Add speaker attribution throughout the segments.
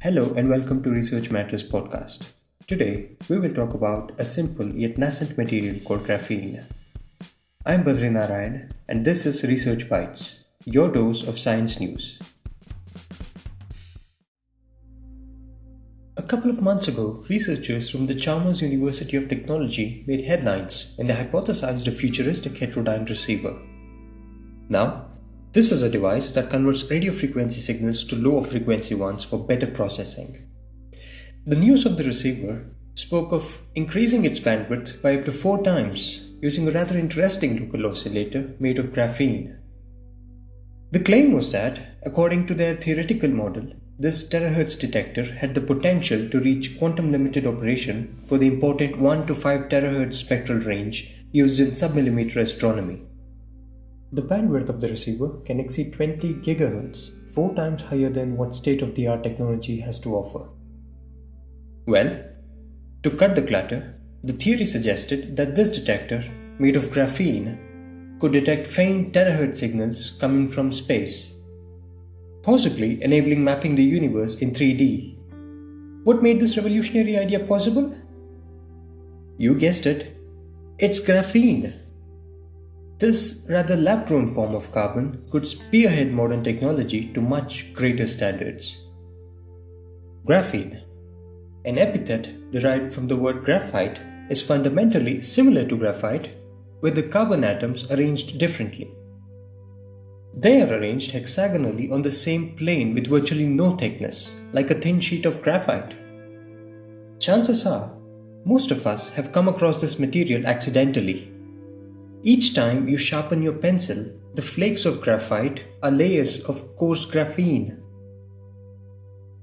Speaker 1: Hello and welcome to Research Matters podcast. Today, we will talk about a simple yet nascent material called graphene. I'm Badrinarayan and this is Research Bites, your dose of science news. A couple of months ago, researchers from the Chalmers University of Technology made headlines when they hypothesized a futuristic heterodyne receiver. Now, this is a device that converts radio frequency signals to lower frequency ones for better processing. The news of the receiver spoke of increasing its bandwidth by up to 4 times using a rather interesting local oscillator made of graphene. The claim was that, according to their theoretical model, this terahertz detector had the potential to reach quantum limited operation for the important 1 to 5 terahertz spectral range used in submillimeter astronomy. The bandwidth of the receiver can exceed 20 GHz, 4 times higher than what state-of-the-art technology has to offer. Well, to cut the clutter, the theory suggested that this detector, made of graphene, could detect faint terahertz signals coming from space, possibly enabling mapping the universe in 3D. What made this revolutionary idea possible? You guessed it, it's graphene. This rather lab-grown form of carbon could spearhead modern technology to much greater standards. Graphene, an epithet derived from the word graphite, is fundamentally similar to graphite, with the carbon atoms arranged differently. They are arranged hexagonally on the same plane with virtually no thickness, like a thin sheet of graphite. Chances are, most of us have come across this material accidentally. Each time you sharpen your pencil, the flakes of graphite are layers of coarse graphene.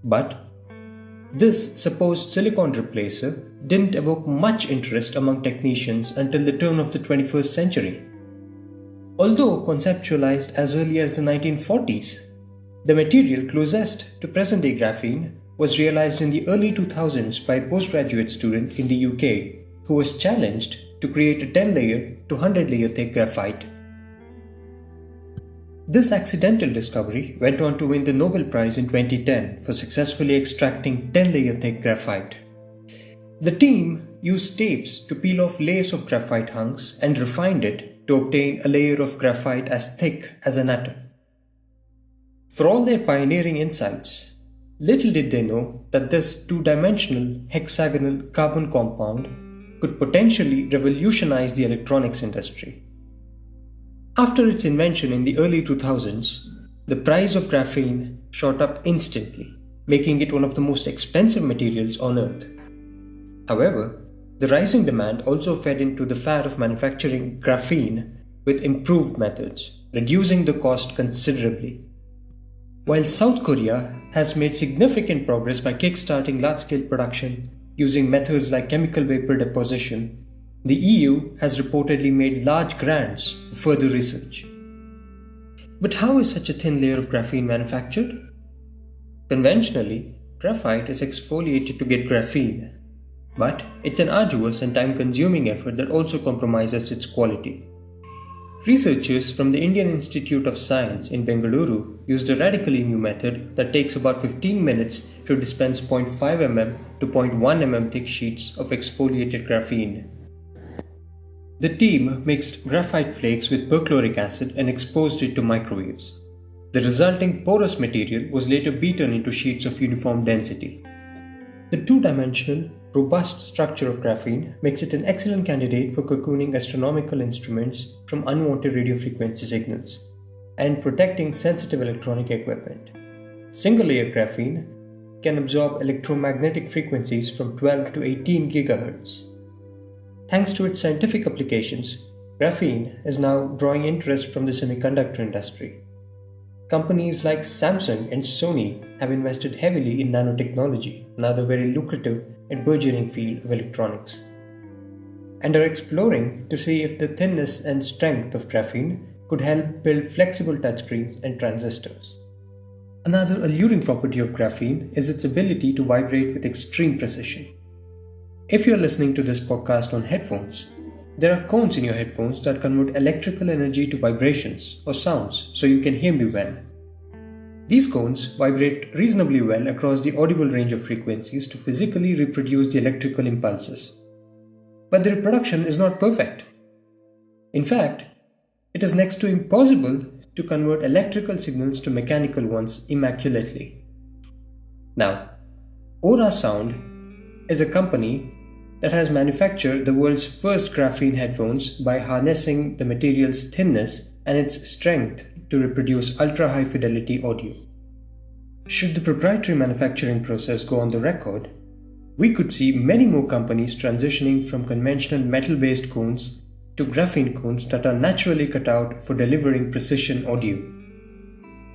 Speaker 1: But this supposed silicon replacer didn't evoke much interest among technicians until the turn of the 21st century. Although conceptualized as early as the 1940s, the material closest to present-day graphene was realized in the early 2000s by a postgraduate student in the UK who was challenged to create a 10-layer to 100-layer thick graphite. This accidental discovery went on to win the Nobel Prize in 2010 for successfully extracting 10-layer thick graphite. The team used tapes to peel off layers of graphite hunks and refined it to obtain a layer of graphite as thick as an atom. For all their pioneering insights, little did they know that this two-dimensional hexagonal carbon compound could potentially revolutionize the electronics industry. After its invention in the early 2000s, the price of graphene shot up instantly, making it one of the most expensive materials on Earth. However, the rising demand also fed into the fad of manufacturing graphene with improved methods, reducing the cost considerably. While South Korea has made significant progress by kickstarting large-scale production using methods like chemical vapor deposition, the EU has reportedly made large grants for further research. But how is such a thin layer of graphene manufactured? Conventionally, graphite is exfoliated to get graphene, but it's an arduous and time-consuming effort that also compromises its quality. Researchers from the Indian Institute of Science in Bengaluru used a radically new method that takes about 15 minutes to dispense 0.5 mm to 0.1 mm thick sheets of exfoliated graphene. The team mixed graphite flakes with perchloric acid and exposed it to microwaves. The resulting porous material was later beaten into sheets of uniform density. The two-dimensional, robust structure of graphene makes it an excellent candidate for cocooning astronomical instruments from unwanted radio frequency signals and protecting sensitive electronic equipment. Single-layer graphene can absorb electromagnetic frequencies from 12 to 18 GHz. Thanks to its scientific applications, graphene is now drawing interest from the semiconductor industry. Companies like Samsung and Sony have invested heavily in nanotechnology, another very lucrative and burgeoning field of electronics, and are exploring to see if the thinness and strength of graphene could help build flexible touchscreens and transistors. Another alluring property of graphene is its ability to vibrate with extreme precision. If you're listening to this podcast on headphones, there are cones in your headphones that convert electrical energy to vibrations or sounds so you can hear me well. These cones vibrate reasonably well across the audible range of frequencies to physically reproduce the electrical impulses. But the reproduction is not perfect. In fact, it is next to impossible to convert electrical signals to mechanical ones immaculately. Now, Aura Sound is a company that has manufactured the world's first graphene headphones by harnessing the material's thinness and its strength to reproduce ultra-high fidelity audio. Should the proprietary manufacturing process go on the record, we could see many more companies transitioning from conventional metal-based cones to graphene cones that are naturally cut out for delivering precision audio.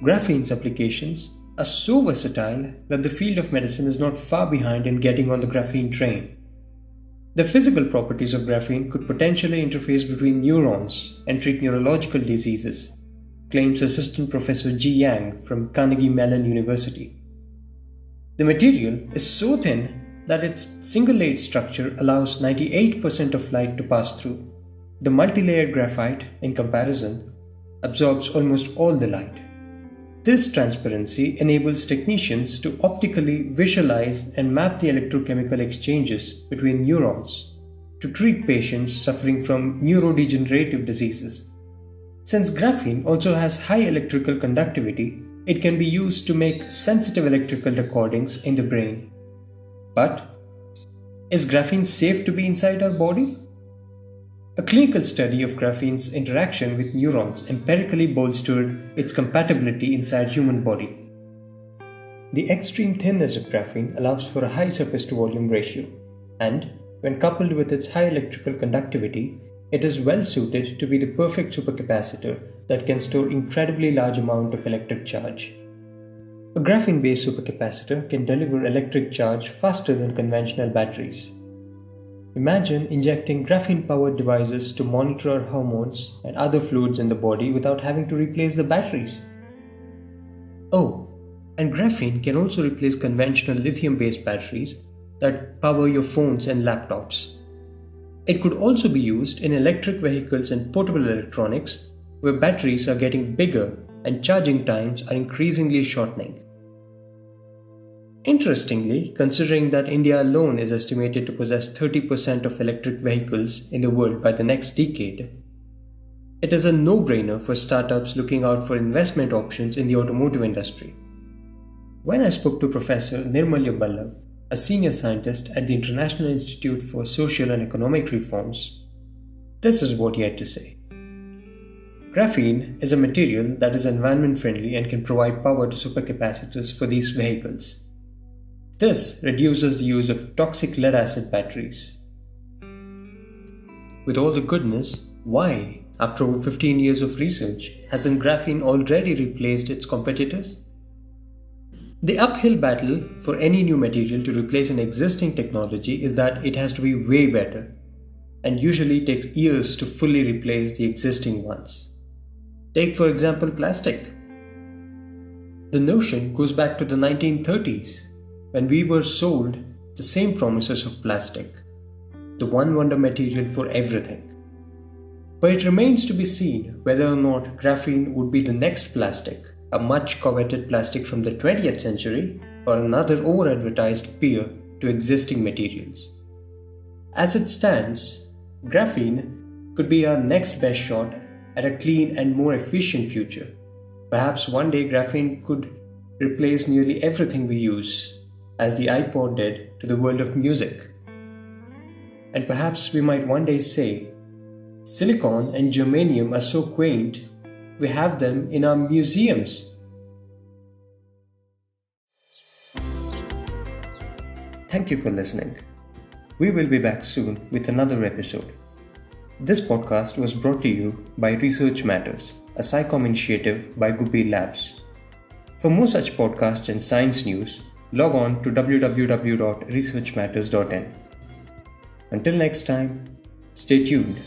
Speaker 1: Graphene's applications are so versatile that the field of medicine is not far behind in getting on the graphene train. The physical properties of graphene could potentially interface between neurons and treat neurological diseases, claims Assistant Professor Ji Yang from Carnegie Mellon University. The material is so thin that its single-layered structure allows 98% of light to pass through. The multi-layered graphite, in comparison, absorbs almost all the light. This transparency enables technicians to optically visualize and map the electrochemical exchanges between neurons to treat patients suffering from neurodegenerative diseases. Since graphene also has high electrical conductivity, it can be used to make sensitive electrical recordings in the brain. But is graphene safe to be inside our body? A clinical study of graphene's interaction with neurons empirically bolstered its compatibility inside human body. The extreme thinness of graphene allows for a high surface-to-volume ratio, and when coupled with its high electrical conductivity, it is well suited to be the perfect supercapacitor that can store incredibly large amount of electric charge. A graphene-based supercapacitor can deliver electric charge faster than conventional batteries. Imagine injecting graphene-powered devices to monitor our hormones and other fluids in the body without having to replace the batteries. Oh, and graphene can also replace conventional lithium-based batteries that power your phones and laptops. It could also be used in electric vehicles and portable electronics where batteries are getting bigger and charging times are increasingly shortening. Interestingly, considering that India alone is estimated to possess 30% of electric vehicles in the world by the next decade, it is a no-brainer for startups looking out for investment options in the automotive industry. When I spoke to Professor Nirmalya Ballav, a senior scientist at the International Institute for Social and Economic Reforms, this is what he had to say. Graphene is a material that is environment-friendly and can provide power to supercapacitors for these vehicles. This reduces the use of toxic lead-acid batteries. With all the goodness, why, after over 15 years of research, hasn't graphene already replaced its competitors? The uphill battle for any new material to replace an existing technology is that it has to be way better, and usually takes years to fully replace the existing ones. Take for example plastic. The notion goes back to the 1930s, when we were sold the same promises of plastic, the one wonder material for everything. But it remains to be seen whether or not graphene would be the next plastic, a much coveted plastic from the 20th century, or another over-advertised peer to existing materials. As it stands, graphene could be our next best shot at a clean and more efficient future. Perhaps one day graphene could replace nearly everything we use, as the iPod did to the world of music. And perhaps we might one day say, silicon and germanium are so quaint, we have them in our museums. Thank you for listening. We will be back soon with another episode. This podcast was brought to you by Research Matters, a SciComm initiative by Guppy Labs. For more such podcasts and science news, log on to www.researchmatters.in. Until next time, stay tuned.